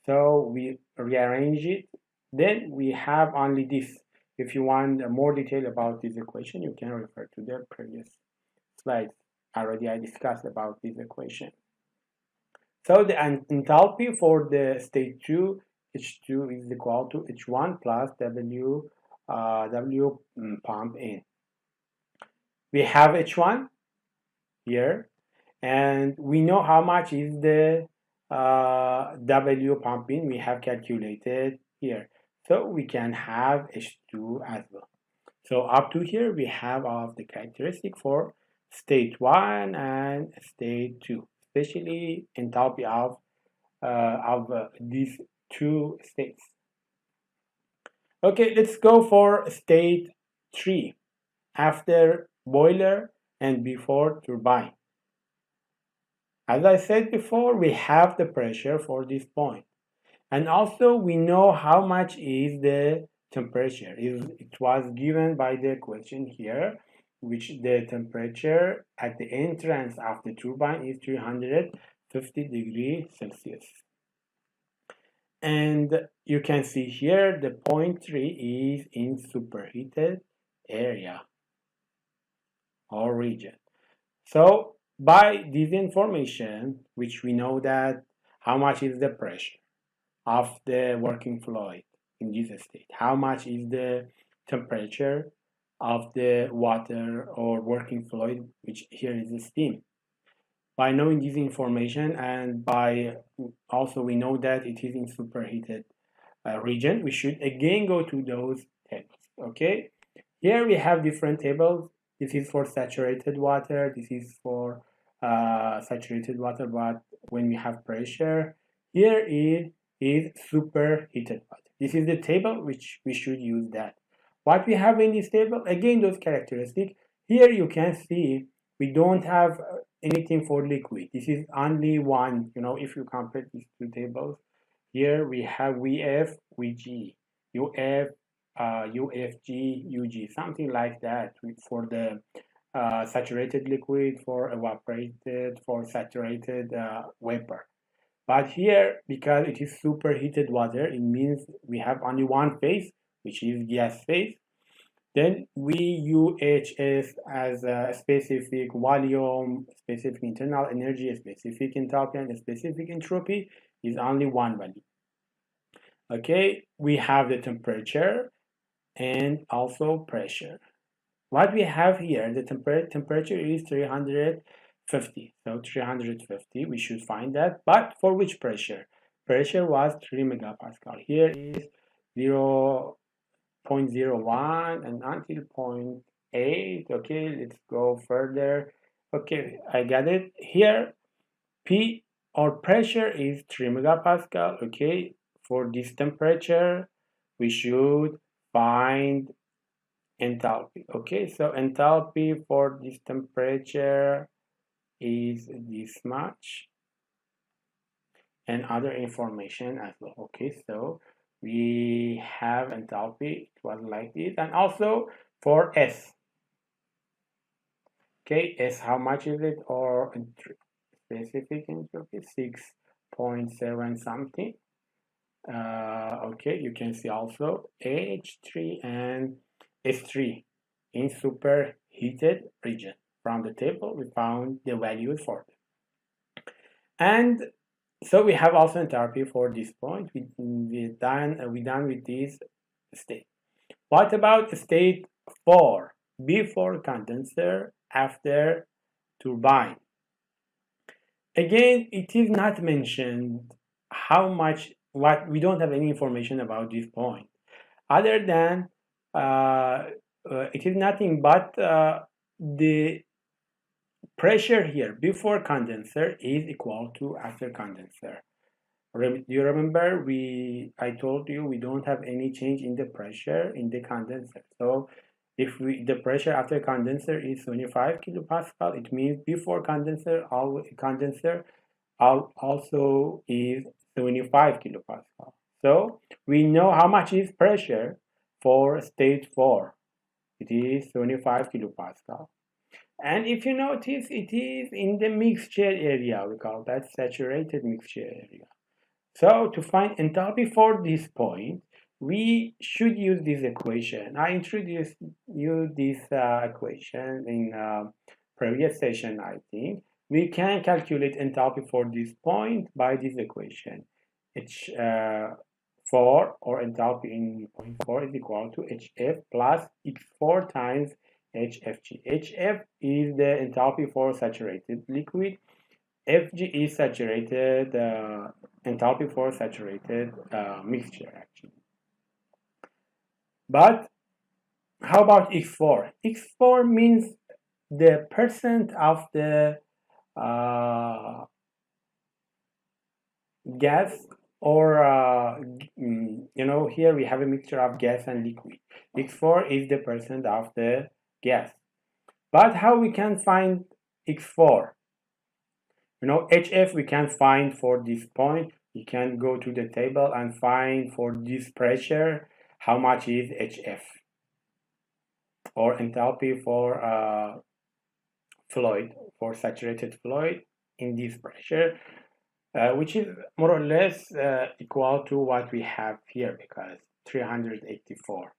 So we rearrange it. Then we have only this. If you want more detail about this equation, you can refer to the previous slides. Already I discussed about this equation. So the enthalpy for the state 2, H2 is equal to H1 plus W pump in. We have H1 here, and we know how much is the W pump in. We have calculated here, so we can have H2 as well. So up to here we have all of the characteristic for state 1 and state 2, especially enthalpy of these two states. Okay, let's go for state 3, after boiler and before turbine. As I said before, we have the pressure for this point, and also we know how much is the temperature. It was given by the equation here, which the temperature at the entrance of the turbine is 350 degrees Celsius. And you can see here the point 3 is in superheated area or region. So by this information, which we know that how much is the pressure of the working fluid in this state, how much is the temperature of the water or working fluid, which here is the steam. By knowing this information, and by also we know that it is in superheated region, we should again go to those tables. Okay, here we have different tables. This is for saturated water, this is for saturated water, but when we have pressure, here is superheated water. This is the table which we should use that. What we have in this table, again those characteristics. Here you can see we don't have anything for liquid. This is only one, if you compare these two tables. Here we have VF, VG, UF, UFG, UG, something like that for the saturated liquid, for evaporated, for saturated vapor. But here, because it is superheated water, it means we have only one phase, which is gas phase. Then VUHS as a specific volume, specific internal energy, a specific enthalpy, and a specific entropy is only one value. Okay, we have the temperature and also pressure. What we have here, the temperature is 350. So 350, we should find that. But for which pressure? Pressure was 3 megapascal. Here is 0.01 and until 0.8. Okay, let's go further. Okay, I got it. Here, P or pressure is 3 megapascal. Okay, for this temperature, we should find enthalpy. Okay, so enthalpy for this temperature is this much, and other information as well. Okay, so we have enthalpy, it was like this, and also for S. Okay, S, how much is it? Or specific entropy, 6.7 something. Okay, you can see also H3 and S3 in superheated region. From the table, we found the values for them. And so we have also enthalpy for this point. We're done with this state. What about state 4? Before condenser, after turbine. Again, it is not mentioned how much, we don't have any information about this point, other than it is nothing but the pressure here before condenser is equal to after condenser. Do you remember I told you we don't have any change in the pressure in the condenser. So if the pressure after condenser is 25 kilopascal, it means before condenser also is 75 kilopascal. So we know how much is pressure for state 4. It is 75 kilopascal. And if you notice, it is in the mixture area. We call that saturated mixture area. So to find enthalpy for this point, we should use this equation. I introduced you this equation in previous session, I think. We can calculate enthalpy for this point by this equation. H4 or enthalpy in point 4 is equal to HF plus X4 times HFG. HF is the enthalpy for saturated liquid. FG is saturated enthalpy for saturated mixture actually. But how about X4? X4 means the percent of the gas or here we have a mixture of gas and liquid. X4 is the percent of the gas. But how we can find X4? HF we can find for this point. We can go to the table and find for this pressure how much is HF or enthalpy for fluid, for saturated fluid in this pressure, which is more or less equal to what we have here because 384.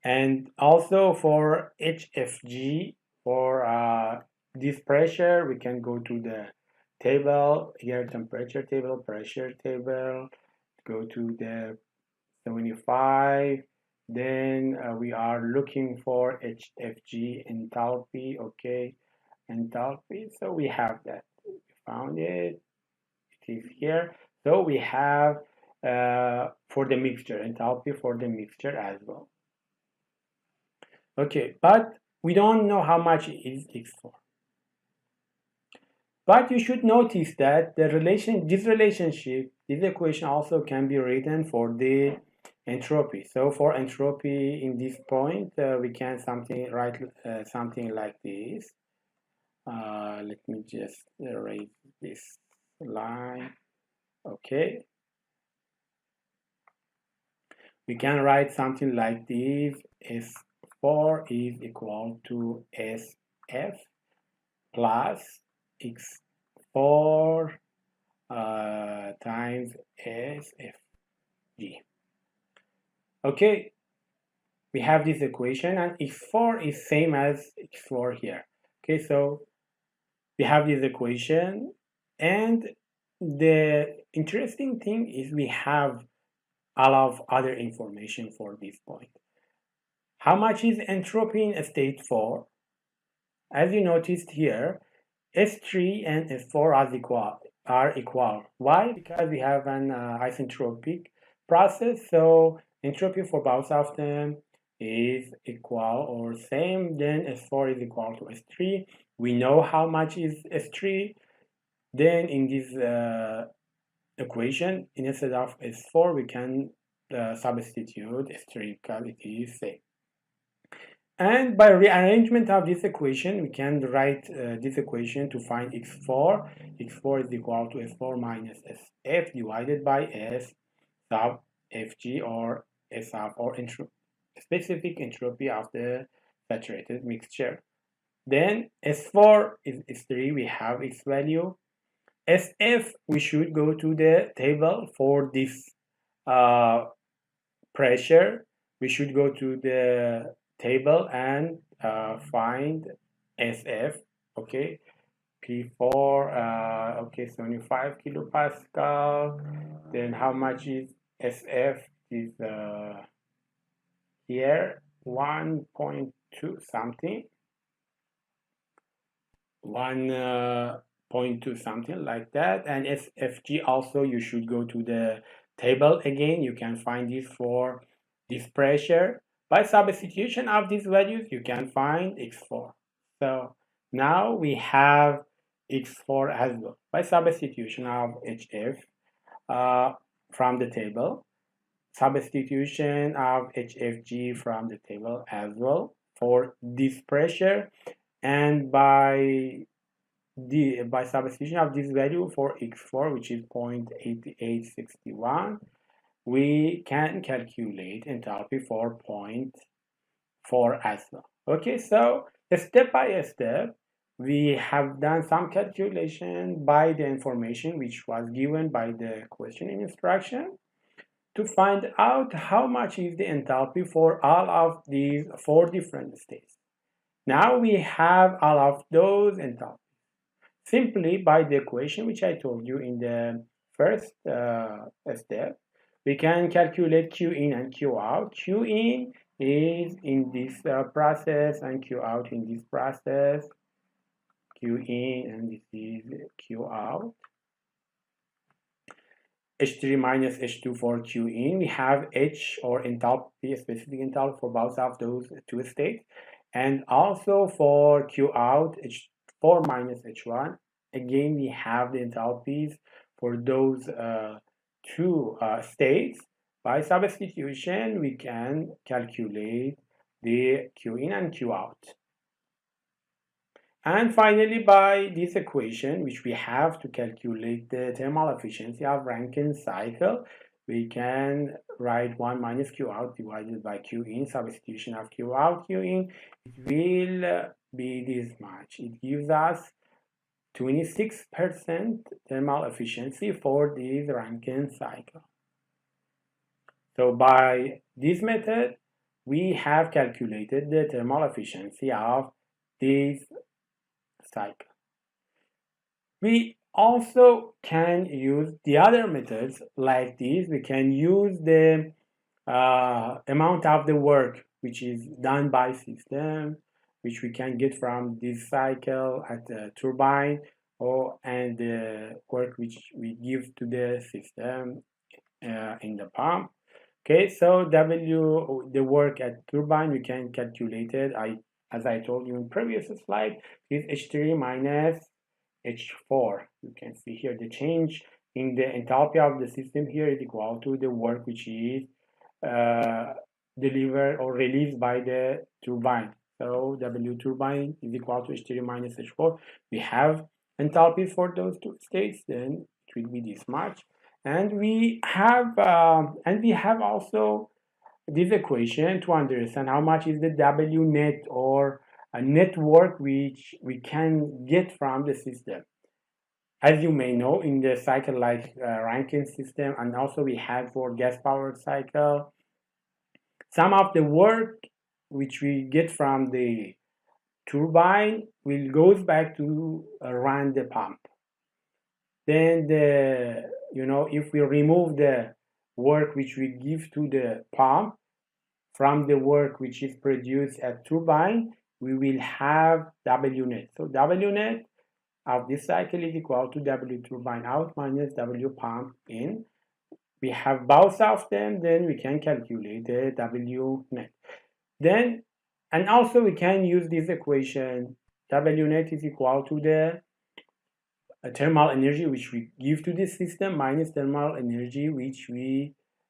And also for HFG, for this pressure, we can go to the table here, temperature table, pressure table, go to the 75. Then we are looking for HFG enthalpy. Okay, enthalpy. So we have that. We found it. It is here. So we have for the mixture, enthalpy for the mixture as well. Okay, but we don't know how much is X4. But you should notice that this relationship, this equation also can be written for the entropy. So for entropy in this point, we can write something like this. Let me just erase this line. Okay. We can write something like this. S4 is equal to SF plus X4 times SFG. Okay, we have this equation and X4 is same as X4 here. Okay, so we have this equation, and the interesting thing is we have a lot of other information for this point. How much is entropy in state 4? As you noticed here, S3 and S4 are equal. Why? Because we have an isentropic process, so entropy for both of them is equal or same. Then S4 is equal to S3. We know how much is S3. Then in this equation, instead of S4, we can substitute S3 because it is same. And by rearrangement of this equation, we can write this equation to find X4. X4 is equal to S4 minus SF divided by S sub Fg or S sub or specific entropy of the saturated mixture. Then S4 is S3, we have its value. SF, we should go to the table for this pressure. We should go to the table and find SF. Okay, P4, okay, 75 kilopascal. Then how much is SF? Is here 1.2 something, 1.2 something like that. And SFG also, you should go to the table again. You can find this for this pressure. By substitution of these values, you can find x4. So now we have x4 as well. By substitution of HF uh, from the table, substitution of HFG from the table as well for this pressure, and by substitution of this value for x4, which is 0.8861, we can calculate enthalpy for 0.4 as well. Okay, so step by step, we have done some calculation by the information which was given by the questioning instruction to find out how much is the enthalpy for all of these four different states. Now we have all of those enthalpies simply by the equation which I told you in the first step. We can calculate Q in and Q out. Q in is in this process and Q out in this process. Q in and this is Q out. H3 minus H2 for Q in. We have H or enthalpy, specific enthalpy for both of those two states. And also for Q out, H4 minus H1. Again, we have the enthalpies for those two states. By substitution, we can calculate the Q in and Q out. And finally, by this equation, which we have to calculate the thermal efficiency of Rankine cycle, we can write 1 minus Q out divided by Q in, substitution of Q out, Q in. It will be this much. It gives us 26% thermal efficiency for this Rankine cycle. So by this method, we have calculated the thermal efficiency of this cycle. We also can use the other methods like this. We can use the amount of the work which is done by system, which we can get from this cycle at the turbine, and the work which we give to the system in the pump. Okay, so the work at turbine, we can calculate it. As I told you in previous slide, is H3 minus H4. You can see here the change in the enthalpy of the system here is equal to the work which is delivered or released by the turbine. So W turbine is equal to H3 minus H4. We have enthalpy for those two states, then it will be this much. And we have also this equation to understand how much is the W net or a network which we can get from the system. As you may know, in the cycle like Rankine system, and also we have for gas powered cycle, some of the work which we get from the turbine will goes back to run the pump. Then if we remove the work which we give to the pump from the work which is produced at turbine, we will have W net. So W net of this cycle is equal to W turbine out minus W pump in. We have both of them, then we can calculate the W net. And also we can use this equation. W net is equal to the thermal energy which we give to the system minus thermal energy which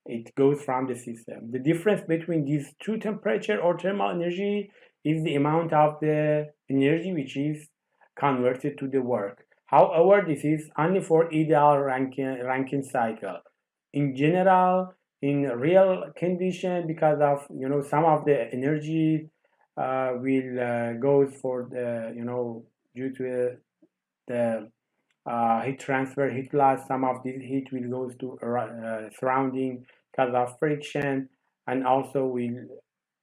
it goes from the system. The difference between these two temperature or thermal energy is the amount of the energy which is converted to the work. However, this is only for ideal Rankine cycle. In general, in real condition, because of some of the energy will goes for the due to the heat transfer, heat loss. Some of this heat will goes to surrounding because of friction, and also will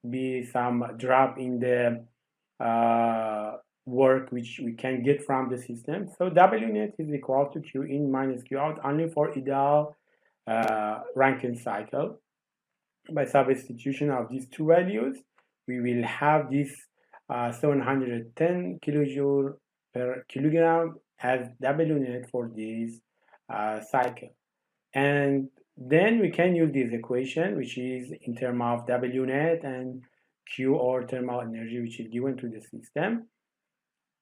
be some drop in the work which we can get from the system. So W net is equal to Q in minus Q out only for ideal Rankine cycle. By substitution of these two values, we will have this 710 kilojoule per kilogram as W net for this cycle. And then we can use this equation, which is in terms of W net and Q, or thermal energy, which is given to the system,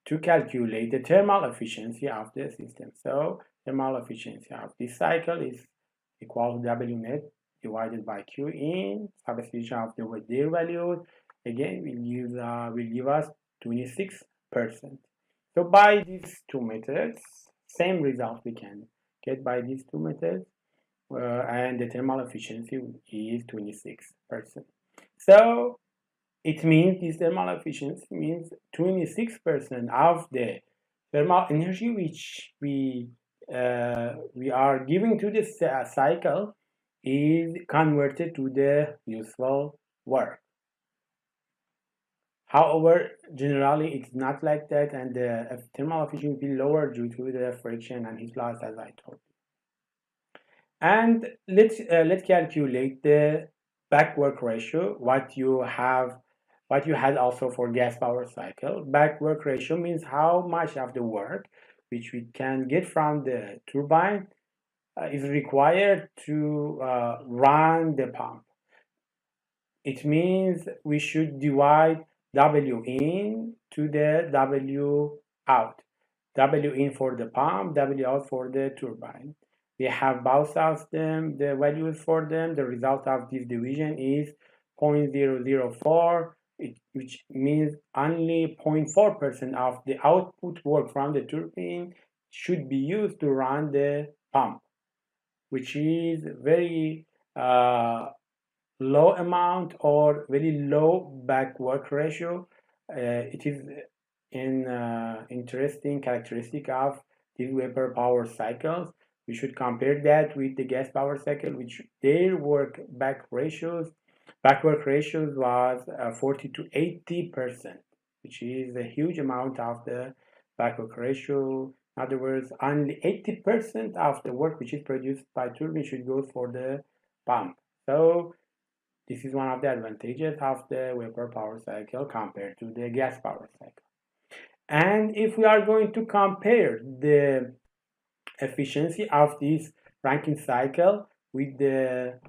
to calculate the thermal efficiency of the system. So thermal efficiency of this cycle is equal to W net divided by Q in substitution of their values. Again, will give us 26%. So by these two methods, same result we can get by these two methods, and the thermal efficiency is 26%. So it means this thermal efficiency means 26% of the thermal energy which we are giving to this cycle is converted to the useful work. However, generally it's not like that, and the thermal efficiency will be lower due to the friction and heat loss, as I told you. And let's calculate the back work ratio, what you had also for gas power cycle. Back work ratio means how much of the work which we can get from the turbine is required to run the pump. It means we should divide W in to the W out. W in for the pump, W out for the turbine. We have both of them, the values for them. The result of this division is 0.004, which means only 0.4% of the output work from the turbine should be used to run the pump, which is very low amount or very low back work ratio. It is an interesting characteristic of these vapor power cycles. We should compare that with the gas power cycle, which their back work ratios was 40 to 80%, which is a huge amount of the back work ratio. In other words, only 80% of the work which is produced by turbine should go for the pump. So this is one of the advantages of the vapor power cycle compared to the gas power cycle. And if we are going to compare the efficiency of this Rankine cycle with the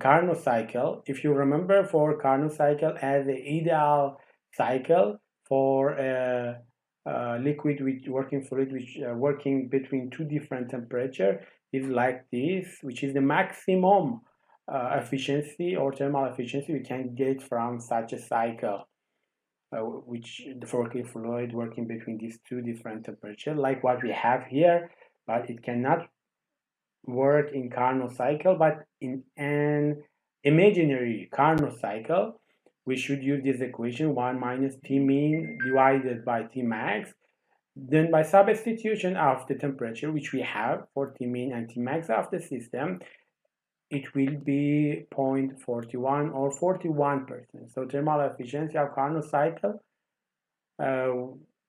Carnot cycle, if you remember, for Carnot cycle as the ideal cycle for a liquid with working fluid which working between two different temperatures is like this, which is the maximum efficiency or thermal efficiency we can get from such a cycle, which the working fluid working between these two different temperatures, like what we have here. But it cannot work in Carnot cycle, but in an imaginary Carnot cycle, we should use this equation 1 minus T mean divided by T max. Then by substitution of the temperature which we have for T mean and T max of the system, it will be 0.41 or 41%. So thermal efficiency of Carnot cycle,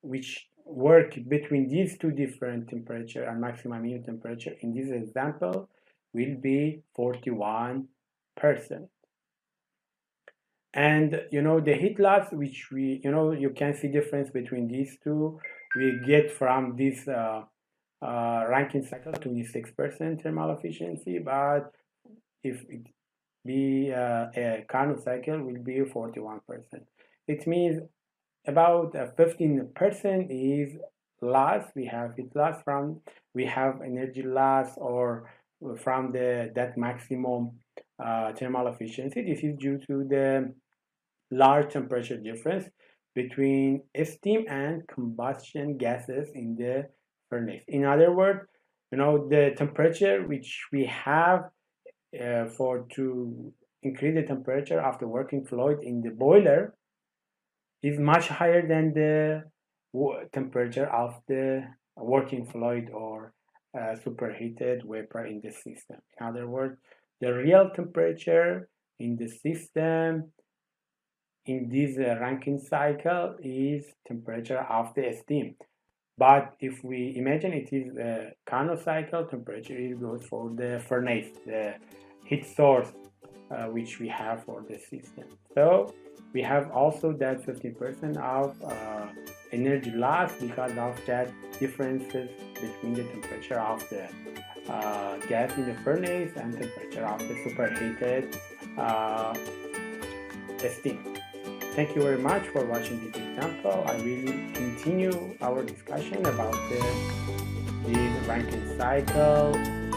which work between these two different temperature and maximum unit temperature in this example, will be 41%. And the heat loss, which we you can see difference between these two, we get from this Rankine cycle 26% thermal efficiency, but if it be a Carnot cycle, will be 41%. It means about 15% is loss. We have heat loss we have energy loss or from that maximum thermal efficiency. This is due to the large temperature difference between steam and combustion gases in the furnace. In other words, the temperature which we have to increase the temperature of the working fluid in the boiler is much higher than the temperature of the working fluid or superheated vapor in the system. In other words, the real temperature in the system in this Rankine cycle is temperature of the steam. But if we imagine it is a Carnot cycle, temperature goes for the furnace, the heat source which we have for the system. So we have also that 50% of energy loss because of that differences between the temperature of the gas in the furnace and temperature of the superheated uh, steam. Thank you very much for watching this example. I will continue our discussion about this Rankine cycle